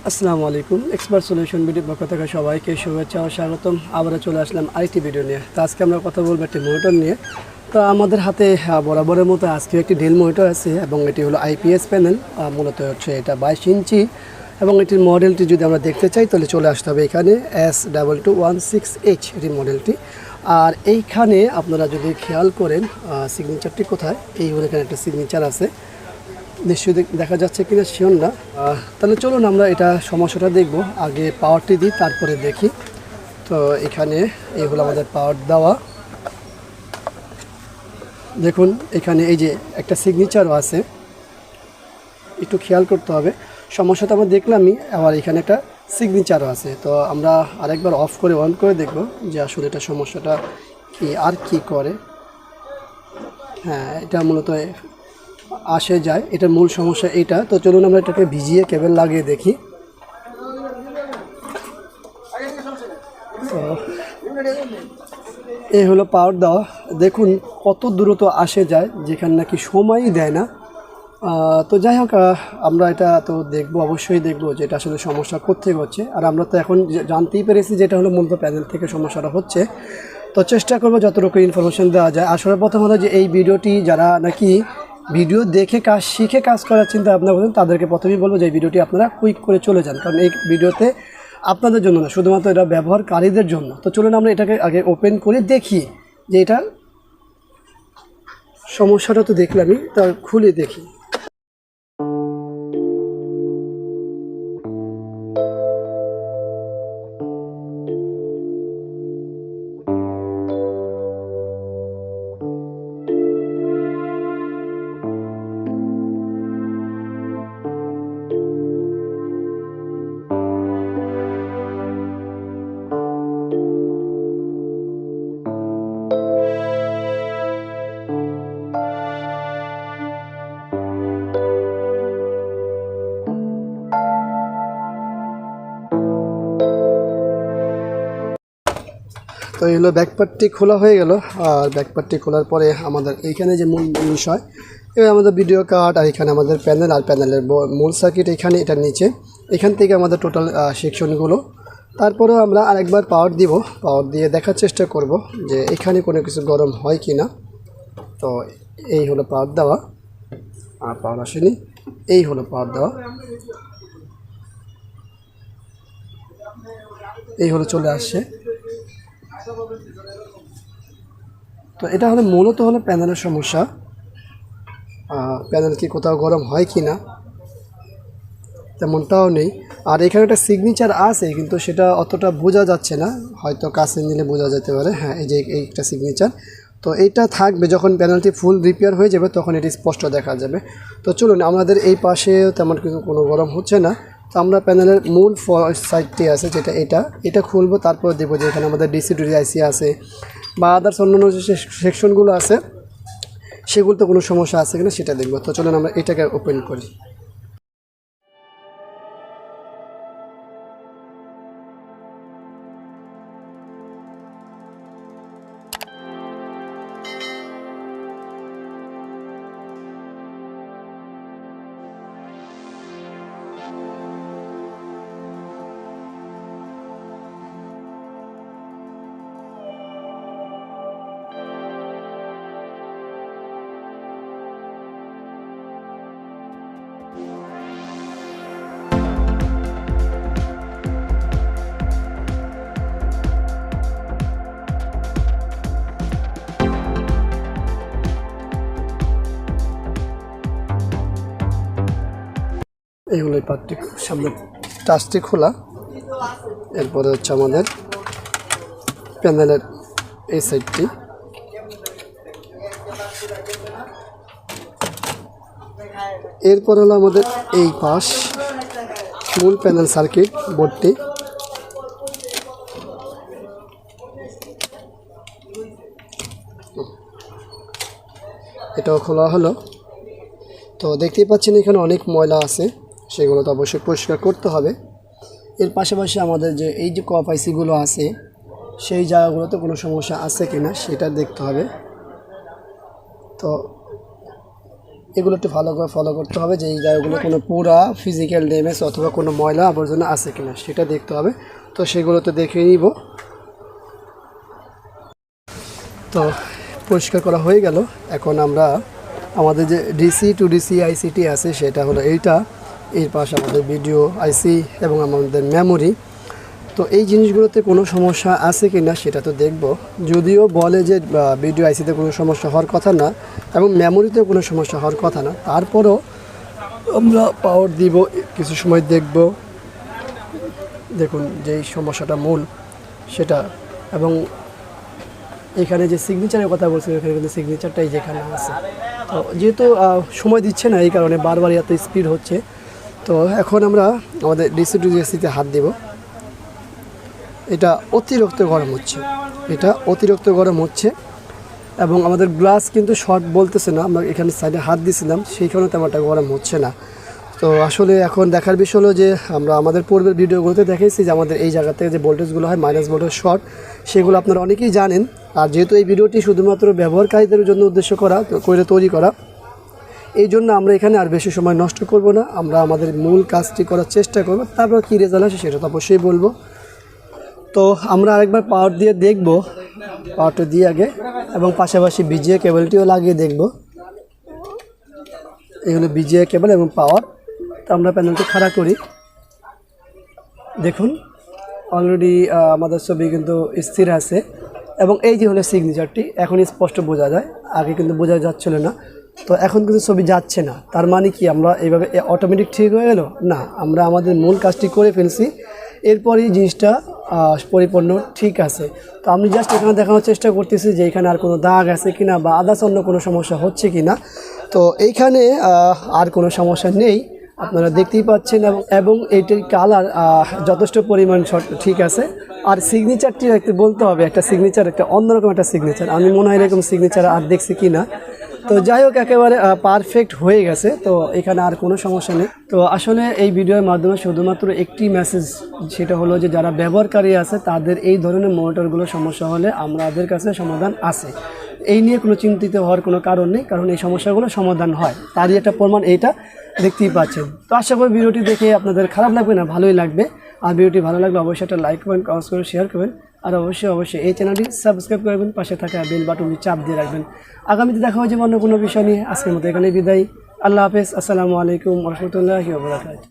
আসসালামু আলাইকুম expert solution video পক্ষ থেকে সবাইকে শুভেচ্ছা ও স্বাগতম। আবারও চলে আসলাম আরেকটি ভিডিও নিয়ে। তো আজকে আমরা কথা বলবো একটি মনিটর নিয়ে। তো আমাদের হাতে বরাবরের মতো আজকে একটি ডেল মনিটর আছে এবং এটি হলো আইপিএস প্যানেল। মূলত হচ্ছে এটা 22 ইঞ্চি এবং এটির মডেলটি যদি আমরা দেখতে চাই তাহলে চলে আসতে হবে এখানে S2216H এটি মডেলটি। আর এইখানে আপনারা যদি খেয়াল করেন সিগনেচারটি কোথায়, এই হলো এখানে একটা সিগনেচার আছে, নিশ্চয়ই দেখা যাচ্ছে কিনা শিওর না। তাহলে চলুন আমরা এটা সমস্যাটা দেখব। আগে পাওয়ারটি দিই তারপরে দেখি। তো এখানে এই হলো আমাদের পাওয়ার দেওয়া। দেখুন এখানে এই যে একটা সিগনেচারও আছে, একটু খেয়াল করতে হবে। সমস্যাটা আমরা দেখলামই, আবার এখানে একটা সিগনেচারও আছে। তো আমরা আরেকবার অফ করে অন করে দেখব যে আসলে এটা সমস্যাটা কি আর কি করে। হ্যাঁ, এটা মূলত আসে যায়, এটার মূল সমস্যা এটা। তো চলুন আমরা এটাকে ভিজিয়ে কেবল লাগিয়ে দেখি। তো এই হলো পাওয়ার দেওয়া। দেখুন কত দ্রুত আসে যায়, যেখানে নাকি সময়ই দেয় না। তো যাই হোক, আমরা এটা তো দেখবো, অবশ্যই দেখবো যে এটা আসলে সমস্যা কোত্থেকে হচ্ছে। আর আমরা তো এখন জানতেই পেরেছি যেটা হলো মূলত প্যানেল থেকে সমস্যাটা হচ্ছে। তো চেষ্টা করবো যতটুকু ইনফরমেশন দেওয়া যায়। আসলে প্রথম হলো যে এই ভিডিওটি যারা নাকি ভিডিও দেখে কাজ শিখে কাজ করার চিন্তা ভাবনা করেন তাদেরকে প্রথমেই বলবো যে এই ভিডিওটি আপনারা কুইক করে চলে যান, কারণ এই ভিডিওতে আপনাদের জন্য না, শুধুমাত্র এটা ব্যবহারকারীদের জন্য। তো চলুন আমরা এটাকে আগে ওপেন করে দেখি যে এটা সমস্যাটা তো দেখলামই, তা খুলে দেখি। তো এই হলো ব্যাকপার্টটি খোলা হয়ে গেল। আর ব্যাকপার্টটি খোলার পরে আমাদের এইখানে যে মূল বিষয়, এবার আমাদের ভিডিও কার্ড, আর এখানে আমাদের প্যানেল, আর প্যানেলের মূল সার্কিট এখানে, এটার নিচে এখান থেকে আমাদের টোটাল সেকশনগুলো। তারপরেও আমরা আরেকবার পাওয়ার দিব, পাওয়ার দিয়ে দেখার চেষ্টা করব যে এখানে কোনো কিছু গরম হয় কি না। তো এই হলো পাওয়ার দেওয়া, আর পাওয়ার আসেনি। এই হলো পাওয়ার দেওয়া, এই হলো চলে আসছে। তো এটা হলো মূলত হলো প্যানেলের সমস্যা। প্যানেল কি কোথাও গরম হয় কি না তেমনটাও নেই। আর এখানে একটা সিগনেচার আছে, কিন্তু সেটা অতটা বোঝা যাচ্ছে না, হয়তো কাছে নিলে বোঝা যেতে পারে। হ্যাঁ, এই যে এইটা সিগনেচার। তো এইটা থাকবে যখন প্যানেলটি ফুল রিপেয়ার হয়ে যাবে, তখন এটি স্পষ্ট দেখা যাবে। তো চলুন, আমাদের এই পাশে তেমন কোনো গরম হচ্ছে না। তো আমরা প্যানেলের মূল সাইডটি আছে যেটা এটা খুলবো, তারপর দেবো যে এখানে আমাদের ডিসি আইসি আছে বা আদার্স অন্যান্য যে সেকশনগুলো আছে সেগুলোতে কোনো সমস্যা আছে কিনা সেটা দেখবো। তো চলুন আমরা এটাকে ওপেন করি। এই হলো এই পার্টটি, সামনে টাচটি খোলা। এরপরে হচ্ছে আমাদের প্যানেলের এই সাইডটি। এরপর হলো আমাদের এই পাশ, মূল প্যানেল সার্কিট বোর্ডটি। এটাও খোলা হলো। তো দেখতেই পাচ্ছেন এখানে অনেক ময়লা আছে, সেগুলো তো অবশ্যই পরিষ্কার করতে হবে। এর পাশাপাশি আমাদের যে এই যে কপ আইসিগুলো আছে সেই জায়গাগুলোতে কোনো সমস্যা আছে কিনা সেটা দেখতে হবে। তো এগুলো একটু ভালো করে ফলো করতে হবে যে এই জায়গাগুলো কোনো পুরা ফিজিক্যাল ড্যামেজ অথবা কোনো ময়লা আবর্জনা আছে কিনা সেটা দেখতে হবে। তো সেগুলো তো দেখে নিব। তো পরিষ্কার করা হয়ে গেল। এখন আমরা আমাদের যে ডিসি টু ডিসি আইসিটি আছে সেটা হলো এইটা, এর পাশে আমাদের ভিডিও আইসি এবং আমাদের মেমোরি। তো এই জিনিসগুলোতে কোনো সমস্যা আছে কি না সেটা তো দেখব। যদিও বলে যে ভিডিও আইসিতে কোনো সমস্যা হওয়ার কথা না এবং মেমোরিতেও কোনো সমস্যা হওয়ার কথা না, তারপরও আমরা পাওয়ার দিব, কিছু সময় দেখব। দেখুন যেই সমস্যাটা মূল সেটা, এবং এখানে যে সিগনেচারের কথা বলছি এখানে কিন্তু সিগনেচারটাই যেখানে আছে। তো যেহেতু সময় দিচ্ছে না এই কারণে বারবার এত স্পিড হচ্ছে। তো এখন আমরা আমাদের ডিসি টু ডিসিতে হাত দেব। এটা অতিরিক্ত গরম হচ্ছে, এটা অতিরিক্ত গরম হচ্ছে এবং আমাদের গ্লাস কিন্তু শর্ট বলতেছে না। আমরা এখানে সাইডে হাত দিয়েছিলাম সেইখানে তেমনটা গরম হচ্ছে না। তো আসলে এখন দেখার বিষয় হলো যে আমরা আমাদের পূর্বের ভিডিওগুলোতে দেখেছি যে আমাদের এই জায়গা থেকে যে ভোল্টেজগুলো হয় মাইনাস ভোল্টেজ শর্ট, সেগুলো আপনারা অনেকেই জানেন। আর যেহেতু এই ভিডিওটি শুধুমাত্র ব্যবহারকারীদের জন্য উদ্দেশ্য করে তৈরি করা, এই জন্য আমরা এখানে আর বেশি সময় নষ্ট করব না। আমরা আমাদের মূল কাজটি করার চেষ্টা করব, তারপর কী রেজাল্ট আসে সেটা তো অবশ্যই বলবো। তো আমরা আরেকবার পাওয়ার দিয়ে দেখব, পাওয়ারটা দিয়ে আগে, এবং পাশাপাশি বিজিএ কেবলটিও লাগিয়ে দেখব। এগুলো বিজিএ কেবল এবং পাওয়ার। তো আমরা প্যানেলটি খাড়া করি। দেখুন অলরেডি আমাদের ছবি কিন্তু স্থির আছে এবং এই যে হলো সিগনেচারটি এখন স্পষ্ট বোঝা যায়, আগে কিন্তু বোঝা যাচ্ছিল না। তো এখন কিন্তু ছবি যাচ্ছে না, তার মানে কি আমরা এইভাবে অটোমেটিক ঠিক হয়ে গেল না, আমরা আমাদের মূল কাজটি করে ফেলছি। এরপরই জিনিসটা পরিপূর্ণ ঠিক আছে। তো আমি জাস্ট এখানে দেখানোর চেষ্টা করতেছি যে এখানে আর কোনো দাগ আছে কিনা বা আদার্স অন্য কোনো সমস্যা হচ্ছে কিনা। তো এইখানে আর কোনো সমস্যা নেই, আপনারা দেখতেই পাচ্ছেন। এবং এইটির কালার যথেষ্ট পরিমাণ ঠিক আছে। আর সিগনেচারটি একটু বলতে হবে, একটা সিগনেচার একটা অন্যরকম একটা সিগনেচার, আমি মনে হয় এরকম সিগনেচার আর দেখছি কি না। তো যাই হোক একেবারে পারফেক্ট হয়ে গেছে, তো এখানে আর কোনো সমস্যা নেই। তো আসলে এই ভিডিওর মাধ্যমে শুধুমাত্র একটি মেসেজ, সেটা হলো যে যারা ব্যবহারকারী আছে তাদের এই ধরনের মনিটরগুলো সমস্যা হলে আমাদের কাছে সমাধান আছে, এই নিয়ে কোনো চিন্তিত হওয়ার কোনো কারণ নেই, কারণ এই সমস্যাগুলো সমাধান হয়, তারই একটা প্রমাণ এইটা দেখতেই পাচ্ছেন। তো আশা করি ভিডিওটি দেখে আপনাদের খারাপ লাগবে না, ভালোই লাগবে। আর ভিডিওটি ভালো লাগলে অবশ্যই একটা লাইক করবেন, কমেন্ট করে শেয়ার করবেন, আর অবশ্যই এই চ্যানেলটি সাবস্ক্রাইব করবেন, পাশে থাকা বেল বাটনটি চাপ দিয়ে রাখবেন। আগামীতে দেখা হয়ে যাবে অন্য কোনো বিষয় নিয়ে। আজকের মতো এখানে বিদায়। আল্লাহ হাফেজ। আসসালামু আলাইকুম ওয়া রাহমাতুল্লাহি ওয়া বারাকাতুহু।